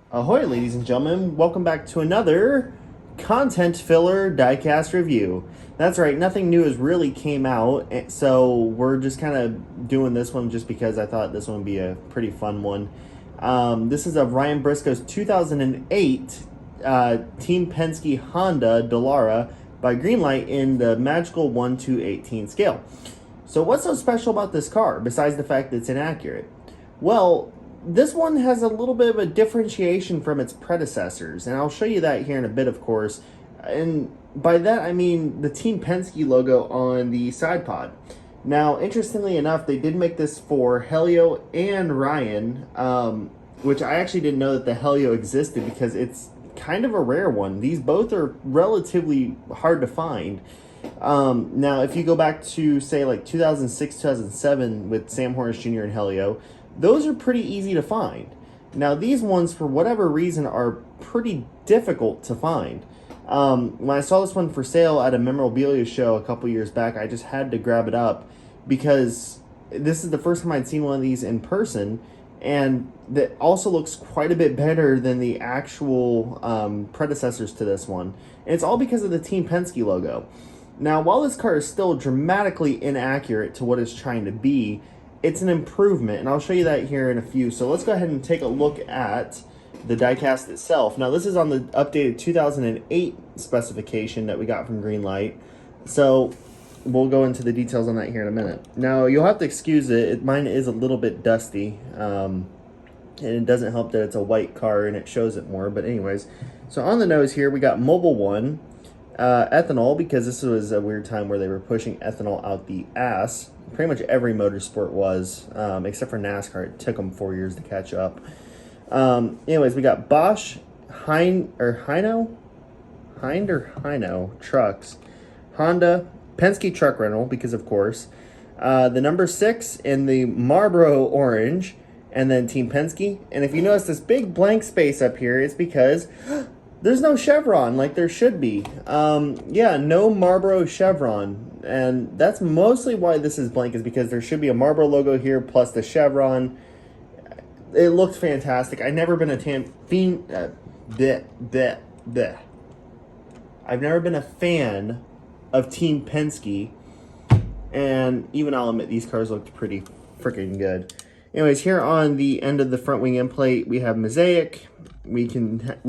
Ahoy, ladies and gentlemen. Welcome back to another content filler diecast review. That's right, nothing new has really came out, so we're just kind of doing this one just because I thought this one would be a pretty fun one. This is of Ryan Briscoe's 2008 Team Penske Honda Dallara by Greenlight in the magical 1/18 scale. So what's so special about this car, besides the fact that it's inaccurate? Well, this one has a little bit of a differentiation from its predecessors, and I'll show you that here in a bit, of course. And by that, I mean the Team Penske logo on the side pod. Now, interestingly enough, they did make this for Helio and Ryan, which I actually didn't know that the Helio existed because it's kind of a rare one. These both are relatively hard to find. Now, if you go back to, say, like 2006, 2007 with Sam Hornish Jr. and Helio, those are pretty easy to find. Now, these ones, for whatever reason, are pretty difficult to find. When I saw this one for sale at a memorabilia show a couple years back, I just had to grab it up because this is the first time I'd seen one of these in person, and that also looks quite a bit better than the actual predecessors to this one. And it's all because of the Team Penske logo. Now, while this car is still dramatically inaccurate to what it's trying to be, it's an improvement, and I'll show you that here in a few. So let's go ahead and take a look at the diecast itself. Now, this is on the updated 2008 specification that we got from Greenlight. So we'll go into the details on that here in a minute. Now, you'll have to excuse it. Mine is a little bit dusty, and it doesn't help that it's a white car and it shows it more. But anyways, so on the nose here, we got Mobile One, ethanol, because this was a weird time where they were pushing ethanol out the ass. Pretty much every motorsport was, except for NASCAR. It took them 4 years to catch up. Anyways, we got Bosch, Hind or Hino trucks, Honda, Penske truck rental, because of course, the number 6 in the Marlboro orange, and then Team Penske. And if you notice this big blank space up here, it's because there's no chevron like there should be. Yeah, no Marlboro chevron. And that's mostly why this is blank, is because there should be a Marlboro logo here plus the chevron. It looked fantastic. I've never been a I've never been a fan of Team Penske. And even I'll admit these cars looked pretty freaking good. Anyways, here on the end of the front wing end plate, we have Mosaic. We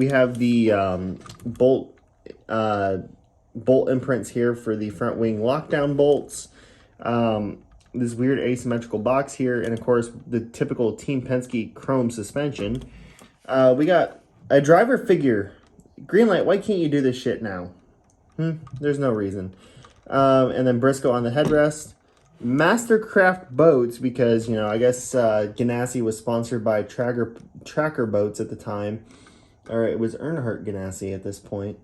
have the bolt imprints here for the front wing lockdown bolts. This weird asymmetrical box here, and of course the typical Team Penske chrome suspension. We got a driver figure. Greenlight, why can't you do this shit now? There's no reason. And then Briscoe on the headrest. Mastercraft boats, because, you know, I guess Ganassi was sponsored by Tracker Boats at the time. Or it was Earnhardt Ganassi at this point.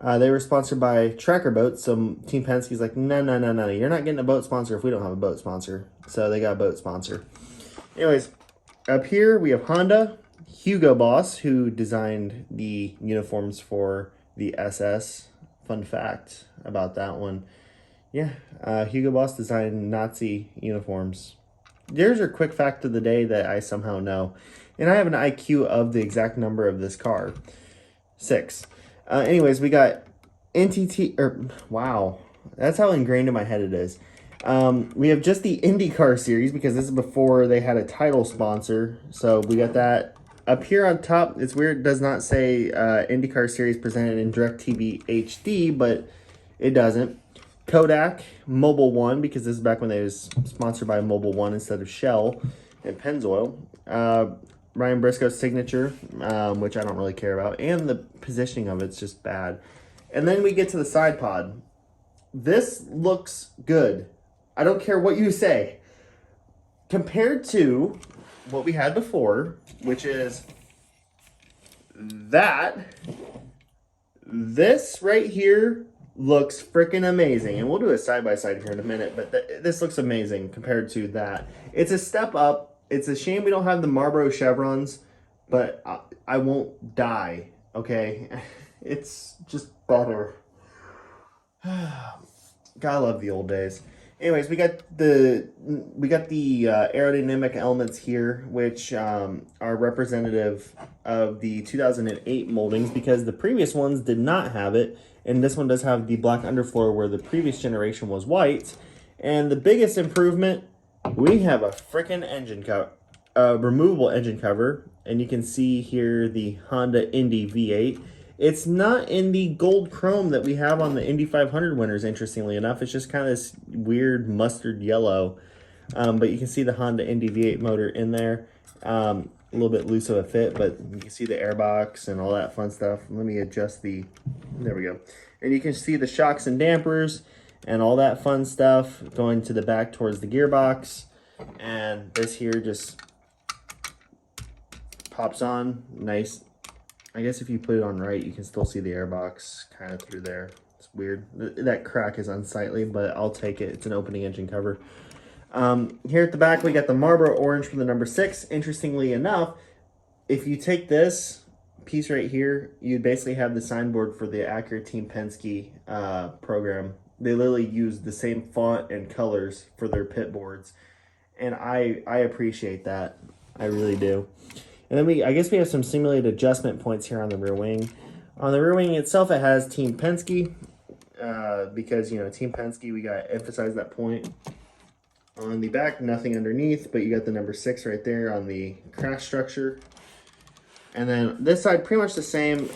They were sponsored by Tracker Boats, so Team Penske's like, no, you're not getting a boat sponsor if we don't have a boat sponsor. So they got a boat sponsor. Anyways, up here we have Honda, Hugo Boss, who designed the uniforms for the SS. Fun fact about that one. Yeah, Hugo Boss designed Nazi uniforms. There's your quick fact of the day that I somehow know. And I have an IQ of the exact number of this car. 6. Anyways, we got NTT, wow, that's how ingrained in my head it is. We have just the Indycar series, because this is before they had a title sponsor. So we got that. Up here on top, it's weird, it does not say Indycar series presented in DirecTV HD, but it doesn't. Kodak, Mobile One, because this is back when they was sponsored by Mobile One instead of Shell and Pennzoil. Ryan Briscoe's signature, which I don't really care about, and the positioning of it's just bad. And then we get to the side pod. This looks good. I don't care what you say. Compared to what we had before, which is that, this right here looks freaking amazing. And we'll do a side-by-side here in a minute, but this looks amazing compared to that. It's a step up. It's a shame we don't have the Marlboro chevrons, but I won't die, okay? It's just better. God, I love the old days. Anyways, we got the aerodynamic elements here, which are representative of the 2008 moldings because the previous ones did not have it, and this one does have the black underfloor where the previous generation was white. And the biggest improvement, we have a freaking engine cover, removable engine cover, and you can see here the Honda Indy V8. It's not in the gold chrome that we have on the Indy 500 winners, interestingly enough. It's just kind of this weird mustard yellow. But you can see the Honda Indy V8 motor in there. A little bit loose of a fit, but you can see the airbox and all that fun stuff. Let me adjust there we go. And you can see the shocks and dampers and all that fun stuff going to the back towards the gearbox. And this here just pops on, nice. I guess if you put it on right, you can still see the airbox kind of through there. It's weird. That crack is unsightly, but I'll take it. It's an opening engine cover. Here at the back, we got the Marlboro orange from the number 6. Interestingly enough, if you take this piece right here, you basically have the signboard for the Acura Team Penske program. They literally use the same font and colors for their pit boards, and I appreciate that. I really do. And then I guess we have some simulated adjustment points here on the rear wing. On the rear wing itself, it has Team Penske, because, you know, Team Penske, we got to emphasize that point. On the back, nothing underneath, but you got the number 6 right there on the crash structure. And then this side, pretty much the same.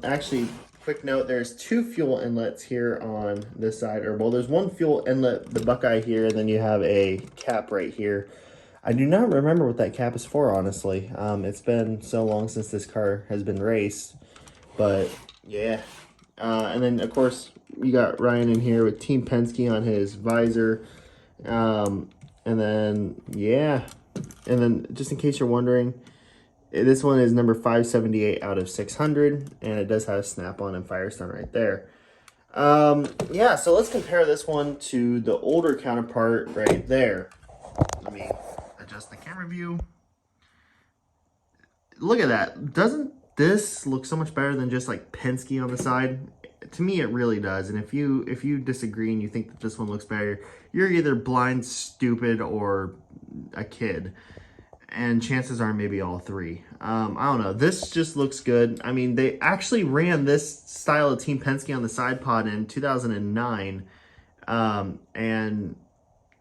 Actually, quick note, there's 2 fuel inlets here on this side. Or, well, there's 1 fuel inlet, the Buckeye here, and then you have a cap right here. I do not remember what that cap is for, honestly. It's been so long since this car has been raced. But, yeah. And then, of course, you got Ryan in here with Team Penske on his visor. And then, yeah. And then, just in case you're wondering, this one is number 578 out of 600. And it does have Snap-on and Firestone right there. Yeah, so let's compare this one to the older counterpart right there. Let me adjust the camera view. Look at that. Doesn't this look so much better than just like Penske on the side? To me, it really does. And if you disagree and you think that this one looks better, you're either blind, stupid, or a kid. And chances are maybe all three. I don't know. This just looks good. I mean, they actually ran this style of Team Penske on the side pod in 2009. And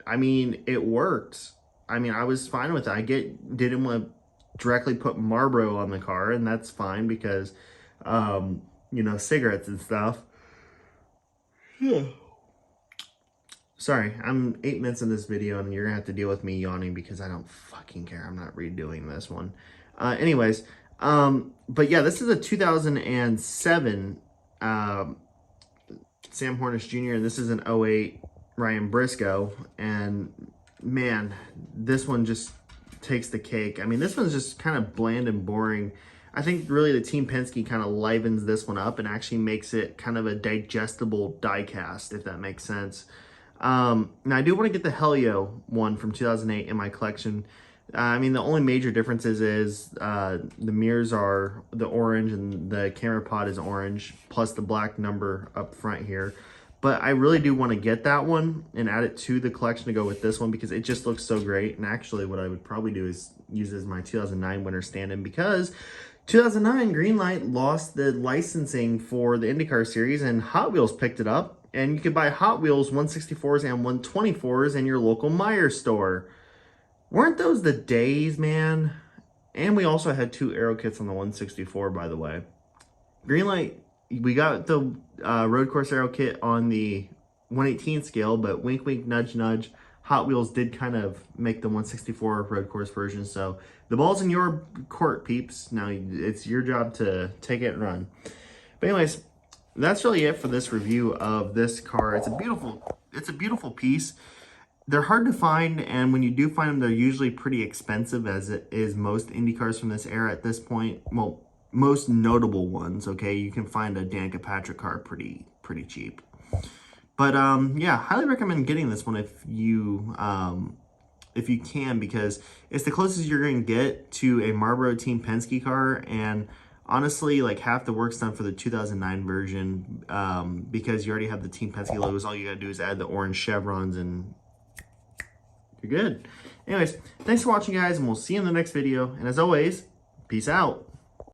I mean, it worked. I mean, I was fine with it. Didn't want to directly put Marlboro on the car, and that's fine because, you know, cigarettes and stuff. Sorry, I'm 8 minutes in this video, and you're going to have to deal with me yawning because I don't fucking care. I'm not redoing this one. Anyways, but yeah, this is a 2007 Sam Hornish Jr., and this is an 08 Ryan Briscoe, and man, this one just takes the cake. I mean, this one's just kind of bland and boring. I think really the Team Penske kind of livens this one up and actually makes it kind of a digestible die-cast, if that makes sense. Now, I do want to get the Helio one from 2008 in my collection. I mean, the only major differences is the mirrors are the orange and the camera pod is orange, plus the black number up front here. But I really do want to get that one and add it to the collection to go with this one because it just looks so great. And actually what I would probably do is use it as my 2009 winter stand-in because 2009 Greenlight lost the licensing for the Indycar series and Hot Wheels picked it up. And you could buy Hot Wheels 164s and 124s in your local Meijer store. Weren't those the days, man? And we also had 2 aero kits on the 164, by the way. Greenlight, we got the road course aero kit on the 118 scale, but wink, wink, nudge, nudge. Hot Wheels did kind of make the 164 road course version. So the ball's in your court, peeps. Now it's your job to take it and run. But anyways, that's really it for this review of this car. It's a beautiful piece. They're hard to find, and when you do find them, they're usually pretty expensive, as it is most Indy cars from this era at this point. Well, most notable ones, okay? You can find a Danica Patrick car pretty cheap. But yeah, highly recommend getting this one if you can, because it's the closest you're going to get to a Marlboro Team Penske car, and honestly, like half the work's done for the 2009 version because you already have the Team Penske logos. All you got to do is add the orange chevrons and You're good. Anyways, thanks for watching, guys, and we'll see you in the next video. And as always, peace out.